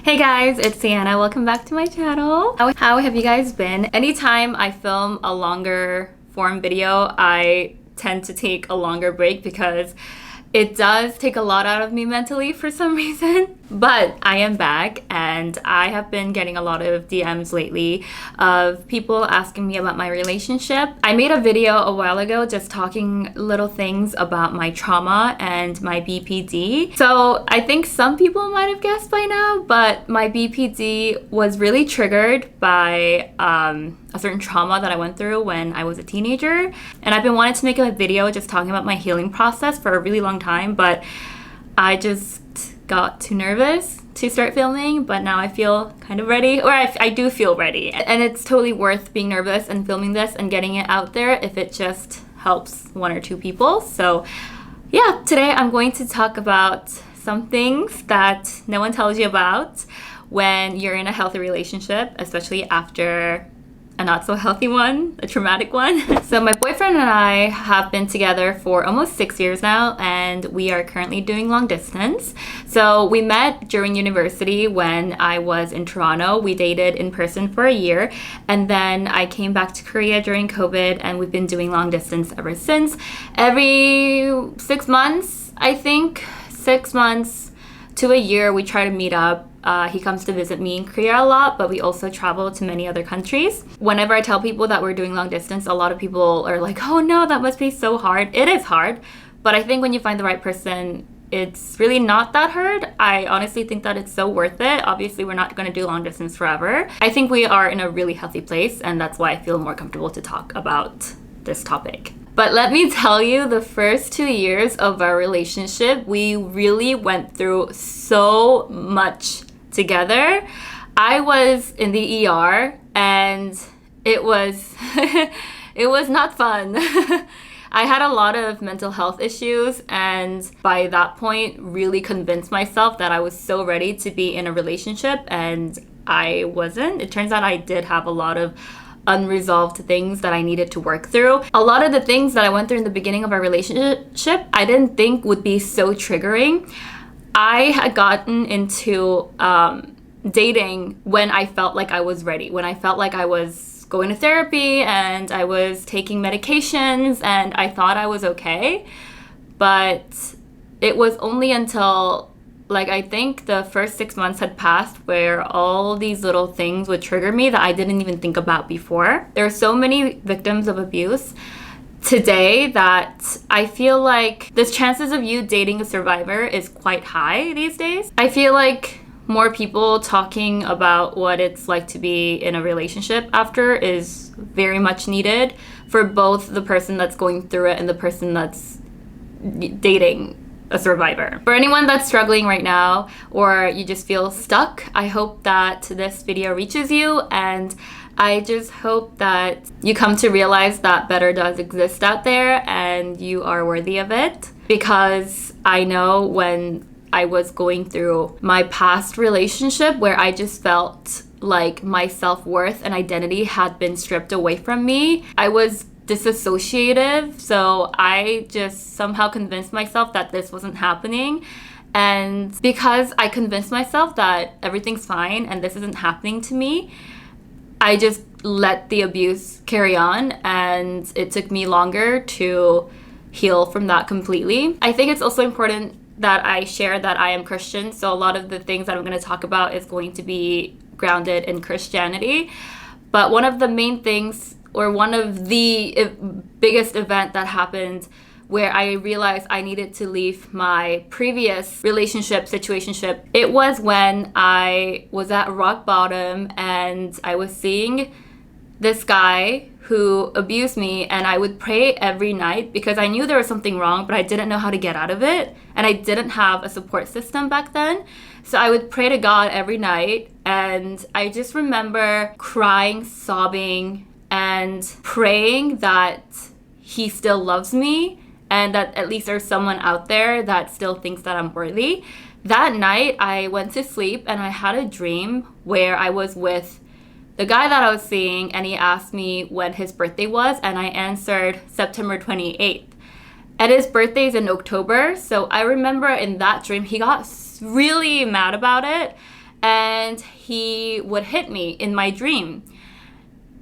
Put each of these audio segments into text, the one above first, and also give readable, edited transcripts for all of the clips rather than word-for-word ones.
Hey guys, it's Sienna. Welcome back to my channel. How have you guys been? Anytime I film a longer form video, I tend to take a longer break because it does take a lot out of me mentally for some reason. But I am back and I have been getting a lot of DMs lately of people asking me about my relationship. I made a video a while ago just talking little things about my trauma and my BPD. So I think some people might have guessed by now, but my BPD was really triggered by a certain trauma that I went through when I was a teenager. And I've been wanting to make a video just talking about my healing process for a really long time, but I just got too nervous to start filming, but now I feel kind of ready, or I do feel ready. And it's totally worth being nervous and filming this and getting it out there if it just helps one or two people. So yeah, today I'm going to talk about some things that no one tells you about when you're in a healthy relationship, especially after a not so healthy one, a traumatic one. So my boyfriend and I have been together for almost 6 years now, and we are currently doing long distance. So we met during university when I was in Toronto. We dated in person for a year, and then I came back to Korea during COVID, and we've been doing long distance ever since. Every 6 months, I think, 6 months to a year, we try to meet up. He comes to visit me in Korea a lot, but we also travel to many other countries. Whenever I tell people that we're doing long distance, a lot of people are like, oh no, that must be so hard. It is hard, but I think when you find the right person, it's really not that hard. I honestly think that it's so worth it. Obviously, we're not going to do long distance forever. I think we are in a really healthy place, and that's why I feel more comfortable to talk about this topic. But let me tell you, the first 2 years of our relationship, we really went through so much together. I was in the ER and it was it was not fun. I had a lot of mental health issues, and by that point really convinced myself that I was so ready to be in a relationship, and I wasn't. It turns out I did have a lot of unresolved things that I needed to work through. A lot of the things that I went through in the beginning of our relationship, I didn't think would be so triggering. I had gotten into dating when I felt like I was ready, when I felt like I was going to therapy and I was taking medications and I thought I was okay. But it was only until I think the first 6 months had passed where all these little things would trigger me that I didn't even think about before. There are so many victims of abuse today that I feel like the chances of you dating a survivor is quite high these days. I feel like more people talking about what it's like to be in a relationship after is very much needed for both the person that's going through it and the person that's dating a survivor. For anyone that's struggling right now, or you just feel stuck, I hope that this video reaches you, and I just hope that you come to realize that better does exist out there and you are worthy of it. Because I know when I was going through my past relationship where I just felt like my self-worth and identity had been stripped away from me, I was disassociative, so I just somehow convinced myself that this wasn't happening. And because I convinced myself that everything's fine and this isn't happening to me, I just let the abuse carry on, and it took me longer to heal from that completely. I think it's also important that I share that I am Christian, so a lot of the things that I'm going to talk about is going to be grounded in Christianity. But one of the main things, or one of the biggest event that happened where I realized I needed to leave my previous relationship, situationship, it was when I was at rock bottom and I was seeing this guy who abused me, and I would pray every night because I knew there was something wrong, but I didn't know how to get out of it, and I didn't have a support system back then. So I would pray to God every night, and I just remember crying, sobbing, and praying that he still loves me and that at least there's someone out there that still thinks that I'm worthy. That night, I went to sleep and I had a dream where I was with the guy that I was seeing, and he asked me when his birthday was, and I answered September 28th. And his birthday's in October, so I remember in that dream, he got really mad about it. and he would hit me in my dream.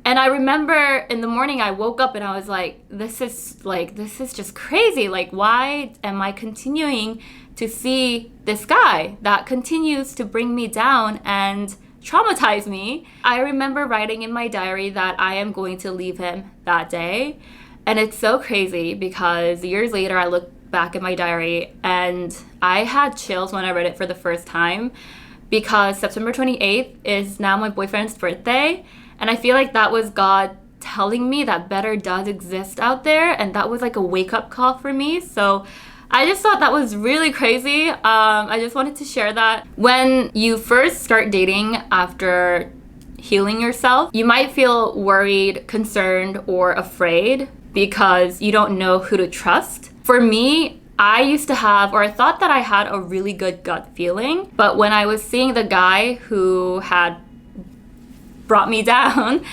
And I remember in the morning I woke up and I was like, this is just crazy. Like, why am I continuing to see this guy that continues to bring me down and traumatize me? I remember writing in my diary that I am going to leave him that day. And it's so crazy because years later I look back at my diary and I had chills when I read it for the first time, because September 28th is now my boyfriend's birthday. And I feel like that was God telling me that better does exist out there. And that was like a wake-up call for me. So I just thought that was really crazy. I just wanted to share that. When you first start dating after healing yourself, you might feel worried, concerned, or afraid because you don't know who to trust. For me, I used to have, or I thought that I had a really good gut feeling. But when I was seeing the guy who had brought me down,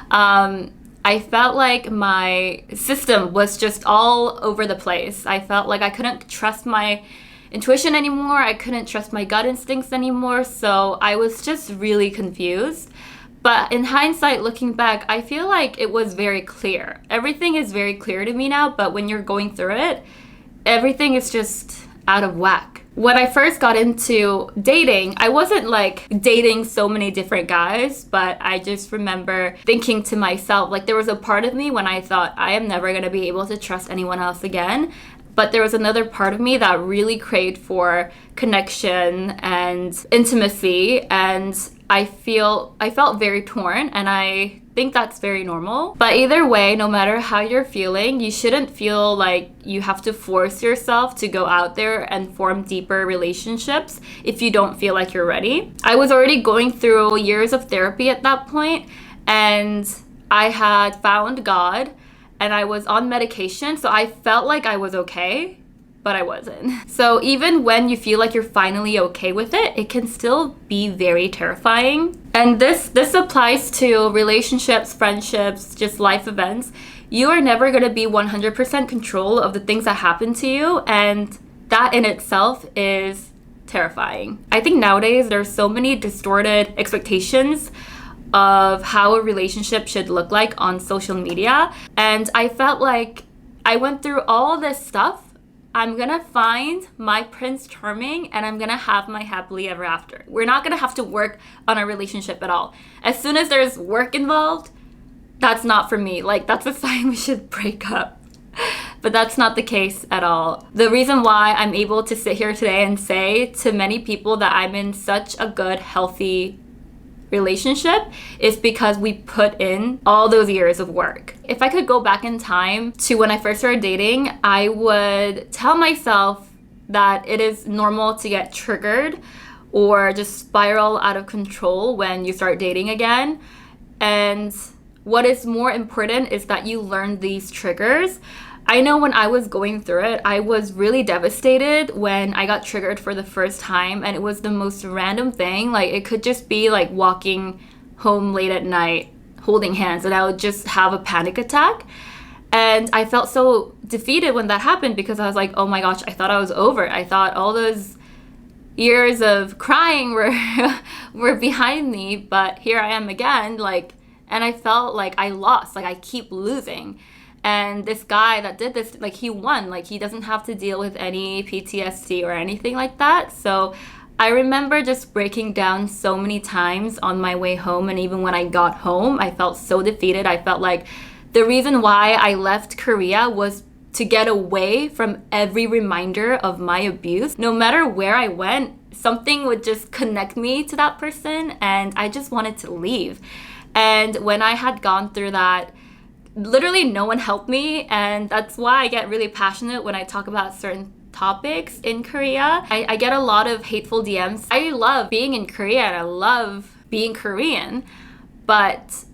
I felt like my system was just all over the place. I felt like I couldn't trust my intuition anymore. I couldn't trust my gut instincts anymore. So I was just really confused. But in hindsight, looking back, I feel like it was very clear. Everything is very clear to me now, but when you're going through it, everything is just out of whack. When I first got into dating, I wasn't like dating so many different guys, but I just remember thinking to myself, like, there was a part of me when I thought I am never going to be able to trust anyone else again. But there was another part of me that really craved for connection and intimacy, and I felt very torn, and I think that's very normal. But either way, no matter how you're feeling, you shouldn't feel like you have to force yourself to go out there and form deeper relationships if you don't feel like you're ready. I was already going through years of therapy at that point, and I had found God, and I was on medication, so I felt like I was okay, but I wasn't. So even when you feel like you're finally okay with it, it can still be very terrifying. And this applies to relationships, friendships, just life events. You are never going to be 100% control of the things that happen to you, and that in itself is terrifying. I think nowadays there's so many distorted expectations of how a relationship should look like on social media. And I felt like I went through all this stuff. I'm gonna find my Prince Charming and I'm gonna have my happily ever after. We're not gonna have to work on our relationship at all. As soon as there's work involved, that's not for me. Like, that's a sign we should break up. But that's not the case at all. The reason why I'm able to sit here today and say to many people that I'm in such a good, healthy relationship is because we put in all those years of work. If I could go back in time to when I first started dating, I would tell myself that it is normal to get triggered or just spiral out of control when you start dating again. And what is more important is that you learn these triggers. I know when I was going through it, I was really devastated when I got triggered for the first time, and it was the most random thing. Like, it could just be like walking home late at night, holding hands, and I would just have a panic attack. And I felt so defeated when that happened because I was like, oh my gosh, I thought I was over. I thought all those years of crying were behind me, but here I am again, like, and I felt like I lost, like I keep losing. And this guy that did this, like, he won. Like, he doesn't have to deal with any PTSD or anything like that. So I remember just breaking down so many times on my way home. And even when I got home, I felt so defeated. I felt like the reason why I left Korea was to get away from every reminder of my abuse. No matter where I went, something would just connect me to that person. And I just wanted to leave. And when I had gone through that, literally no one helped me, and that's why I get really passionate when I talk about certain topics in Korea. I get a lot of hateful DMs. I love being in Korea and I love being Korean, but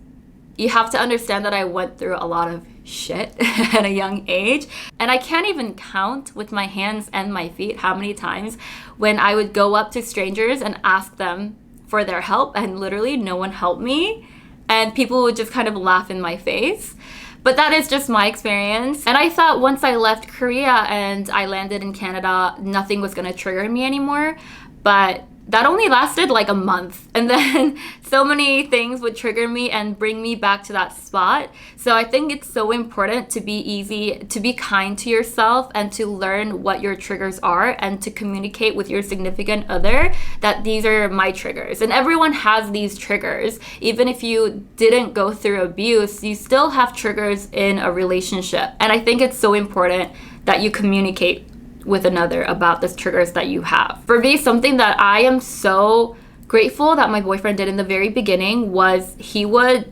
you have to understand that I went through a lot of shit at a young age, and I can't even count with my hands and my feet how many times when I would go up to strangers and ask them for their help, and literally no one helped me. And people would just kind of laugh in my face. But that is just my experience. And I thought once I left Korea and I landed in Canada, nothing was gonna trigger me anymore. But that only lasted like a month. And then so many things would trigger me and bring me back to that spot. So I think it's so important to be kind to yourself and to learn what your triggers are and to communicate with your significant other that these are my triggers. And everyone has these triggers. Even if you didn't go through abuse, you still have triggers in a relationship. And I think it's so important that you communicate with another about the triggers that you have. For me, something that I am so grateful that my boyfriend did in the very beginning was he would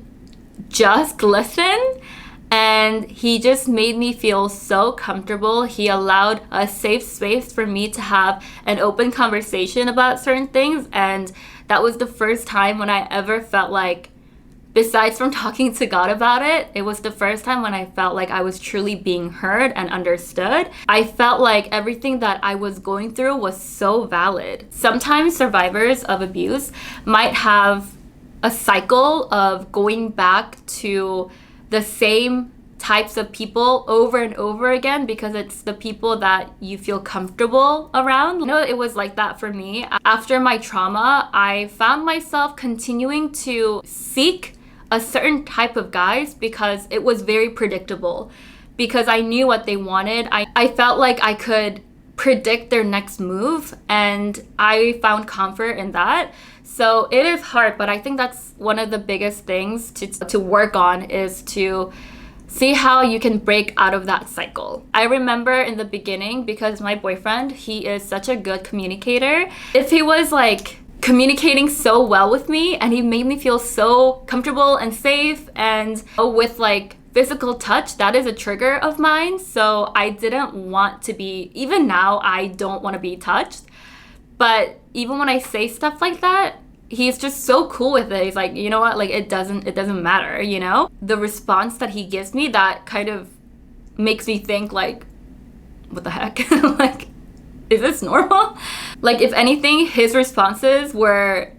just listen, and he just made me feel so comfortable. He allowed a safe space for me to have an open conversation about certain things, and that was the first time when I ever felt like, besides from talking to God about it, it was the first time when I felt like I was truly being heard and understood. I felt like everything that I was going through was so valid. Sometimes survivors of abuse might have a cycle of going back to the same types of people over and over again because it's the people that you feel comfortable around. You know, it was like that for me. After my trauma, I found myself continuing to seek a certain type of guys because it was very predictable, because I knew what they wanted. I felt like I could predict their next move, and I found comfort in that. So it is hard, but I think that's one of the biggest things to work on, is to see how you can break out of that cycle. I remember in the beginning, because my boyfriend, he is such a good communicator. If he was like communicating so well with me and he made me feel so comfortable and safe, and with like physical touch, that is a trigger of mine. So I didn't want to be, even now I don't want to be touched, but even when I say stuff like that, he's just so cool with it. He's like, you know what, like it doesn't matter, you know? The response that he gives me, that kind of makes me think like, what the heck? Like, is this normal? Like, if anything, his responses were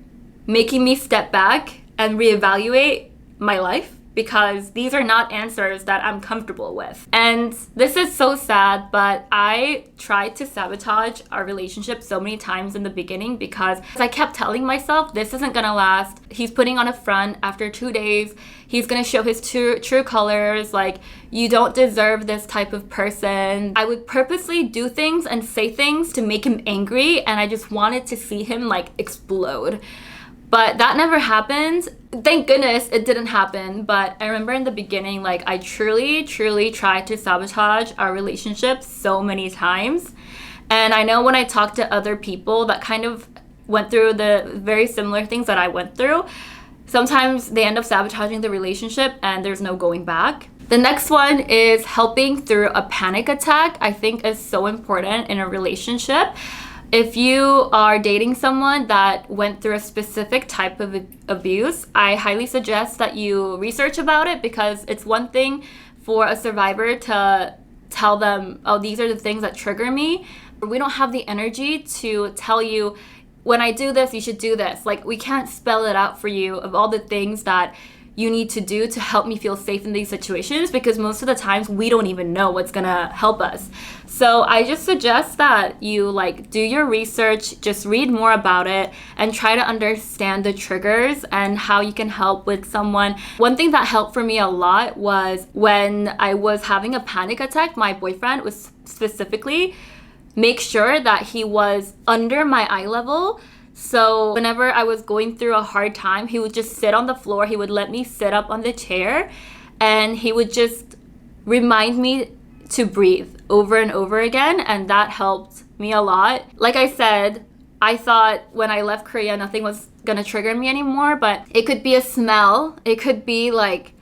making me step back and reevaluate my life, because these are not answers that I'm comfortable with. And this is so sad, but I tried to sabotage our relationship so many times in the beginning because I kept telling myself, this isn't gonna last. He's putting on a front. After 2 days, he's gonna show his true colors. Like, you don't deserve this type of person. I would purposely do things and say things to make him angry, and I just wanted to see him like explode. But that never happened. Thank goodness it didn't happen. But I remember in the beginning, like, I truly tried to sabotage our relationship so many times. And I know when I talk to other people that kind of went through the very similar things that I went through, sometimes they end up sabotaging the relationship and there's no going back. The next one is helping through a panic attack. I think is so important in a relationship. If you are dating someone that went through a specific type of abuse, I highly suggest that you research about it, because it's one thing for a survivor to tell them, oh, these are the things that trigger me. We don't have the energy to tell you, when I do this, you should do this. Like, we can't spell it out for you of all the things that you need to do to help me feel safe in these situations, because most of the times we don't even know what's gonna help us. So I just suggest that you like do your research, just read more about it and try to understand the triggers and how you can help with someone. One thing that helped for me a lot was when I was having a panic attack, my boyfriend was specifically make sure that he was under my eye level. So whenever I was going through a hard time, he would just sit on the floor. He would let me sit up on the chair, and he would just remind me to breathe over and over again. And that helped me a lot. Like I said, I thought when I left Korea, nothing was gonna trigger me anymore, but it could be a smell. It could be like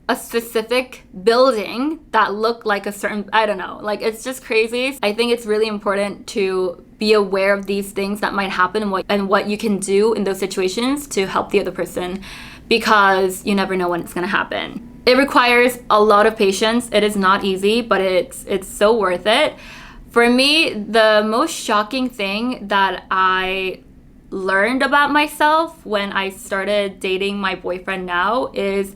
a specific building that looked like a certain, I don't know, like it's just crazy. I think it's really important to be aware of these things that might happen and what you can do in those situations to help the other person, because you never know when it's gonna happen. It requires a lot of patience. It is not easy, but it's so worth it. For me, the most shocking thing that I learned about myself when I started dating my boyfriend now is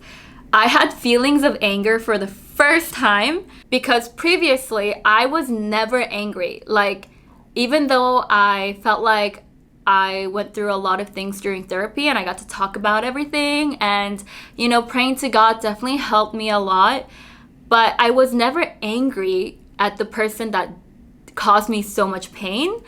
I had feelings of anger for the first time, because previously I was never angry. Like, even though I felt like I went through a lot of things during therapy and I got to talk about everything. And, praying to God definitely helped me a lot. But I was never angry at the person that caused me so much pain.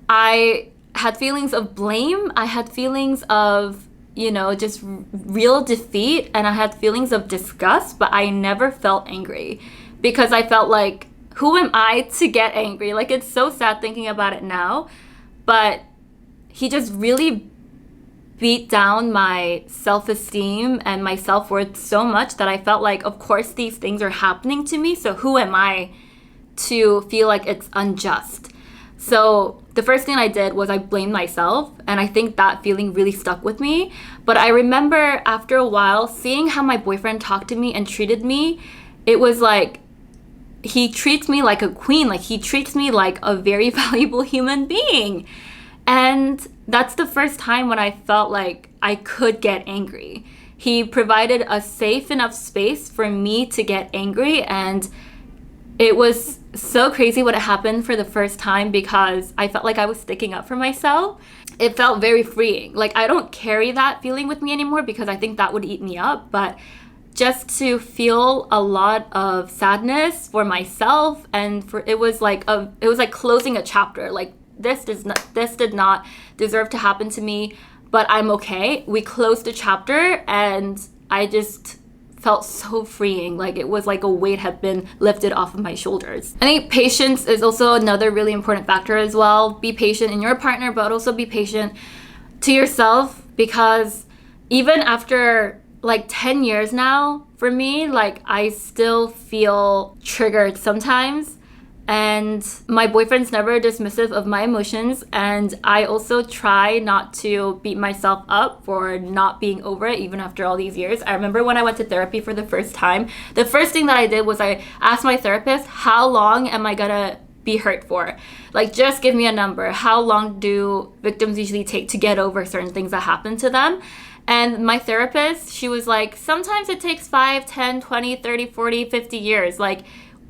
I had feelings of blame. I had feelings of, just real defeat. And I had feelings of disgust, but I never felt angry because I felt like, who am I to get angry? Like, it's so sad thinking about it now, but he just really beat down my self-esteem and my self-worth so much that I felt like, of course, these things are happening to me. So who am I to feel like it's unjust? So the first thing I did was I blamed myself. And I think that feeling really stuck with me. But I remember after a while seeing how my boyfriend talked to me and treated me. It was like, he treats me like a queen. Like, he treats me like a very valuable human being. And that's the first time when I felt like I could get angry. He provided a safe enough space for me to get angry. And it was so crazy when it happened for the first time because I felt like I was sticking up for myself. It felt very freeing. Like, I don't carry that feeling with me anymore because I think that would eat me up. But just to feel a lot of sadness for myself, and it was like closing a chapter. Like, this did not deserve to happen to me, but I'm okay. We closed the chapter and I just felt so freeing. Like, it was like a weight had been lifted off of my shoulders. I think patience is also another really important factor as well. Be patient in your partner, but also be patient to yourself, because even after like 10 years now, for me, like, I still feel triggered sometimes. And my boyfriend's never dismissive of my emotions. And I also try not to beat myself up for not being over it, even after all these years. I remember when I went to therapy for the first time, the first thing that I did was I asked my therapist, how long am I gonna be hurt for? Like, just give me a number. How long do victims usually take to get over certain things that happen to them? And my therapist, she was like, sometimes it takes 5, 10, 20, 30, 40, 50 years. Like,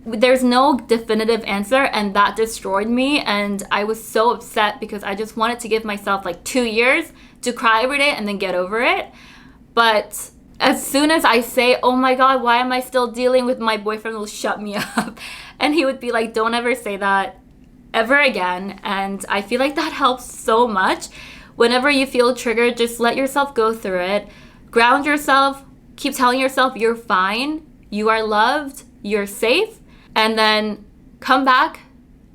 there's no definitive answer, and that destroyed me. And I was so upset because I just wanted to give myself like 2 years to cry every day and then get over it. But as soon as I say, oh my God, why am I still dealing with, my boyfriend will shut me up. And he would be like, don't ever say that ever again. And I feel like that helps so much. Whenever you feel triggered, just let yourself go through it. Ground yourself. Keep telling yourself you're fine. You are loved. You're safe. And then come back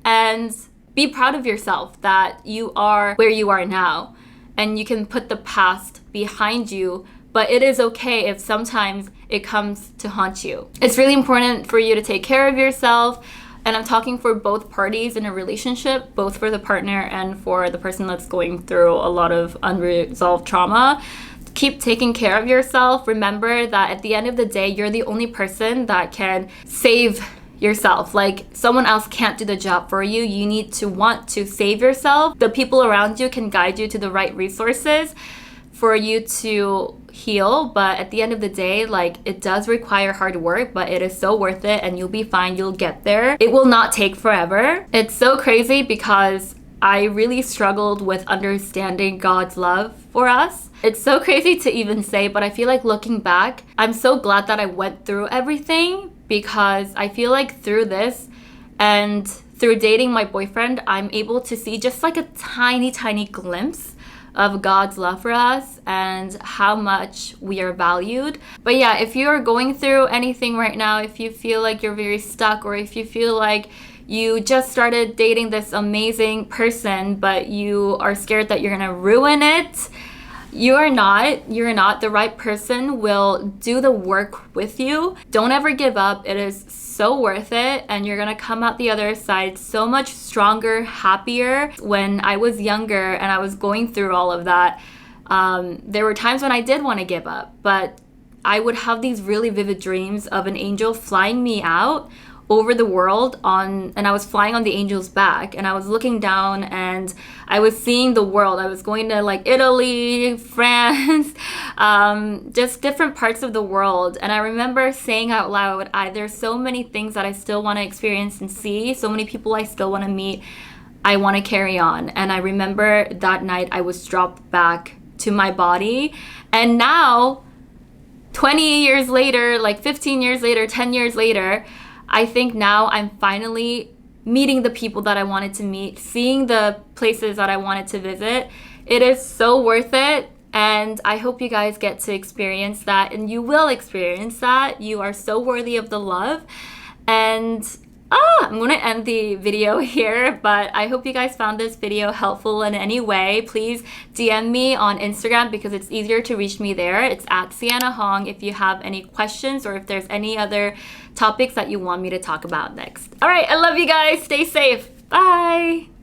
and be proud of yourself that you are where you are now. And you can put the past behind you. But it is okay if sometimes it comes to haunt you. It's really important for you to take care of yourself. And I'm talking for both parties in a relationship, both for the partner and for the person that's going through a lot of unresolved trauma. Keep taking care of yourself. Remember that at the end of the day, you're the only person that can save yourself. Like, someone else can't do the job for you. You need to want to save yourself. The people around you can guide you to the right resources for you to heal. But at the end of the day, like, it does require hard work, but it is so worth it, and you'll be fine. You'll get there. It will not take forever. It's so crazy because I really struggled with understanding God's love for us. It's so crazy to even say, but I feel like looking back, I'm so glad that I went through everything, because I feel like through this and through dating my boyfriend, I'm able to see just like a tiny, tiny glimpse of God's love for us and how much we are valued. But yeah, if you're going through anything right now, if you feel like you're very stuck, or if you feel like you just started dating this amazing person, but you are scared that you're gonna ruin it, you're not. The right person will do the work with you. Don't ever give up. It is so worth it, and you're gonna come out the other side so much stronger, happier. When I was younger and I was going through all of that, there were times when I did want to give up, but I would have these really vivid dreams of an angel flying me out over the world and I was flying on the angel's back, and I was looking down and I was seeing the world. I was going to like Italy, France, just different parts of the world. And I remember saying out loud, there's so many things that I still want to experience and see, so many people I still want to meet. I want to carry on. And I remember that night I was dropped back to my body. And now, 20 years later, like 15 years later, 10 years later, I think now I'm finally meeting the people that I wanted to meet, seeing the places that I wanted to visit. It is so worth it. And I hope you guys get to experience that, and you will experience that. You are so worthy of the love. And I'm going to end the video here, but I hope you guys found this video helpful in any way. Please DM me on Instagram because it's easier to reach me there. It's at siennahong if you have any questions or if there's any other topics that you want me to talk about next. All right, I love you guys. Stay safe. Bye.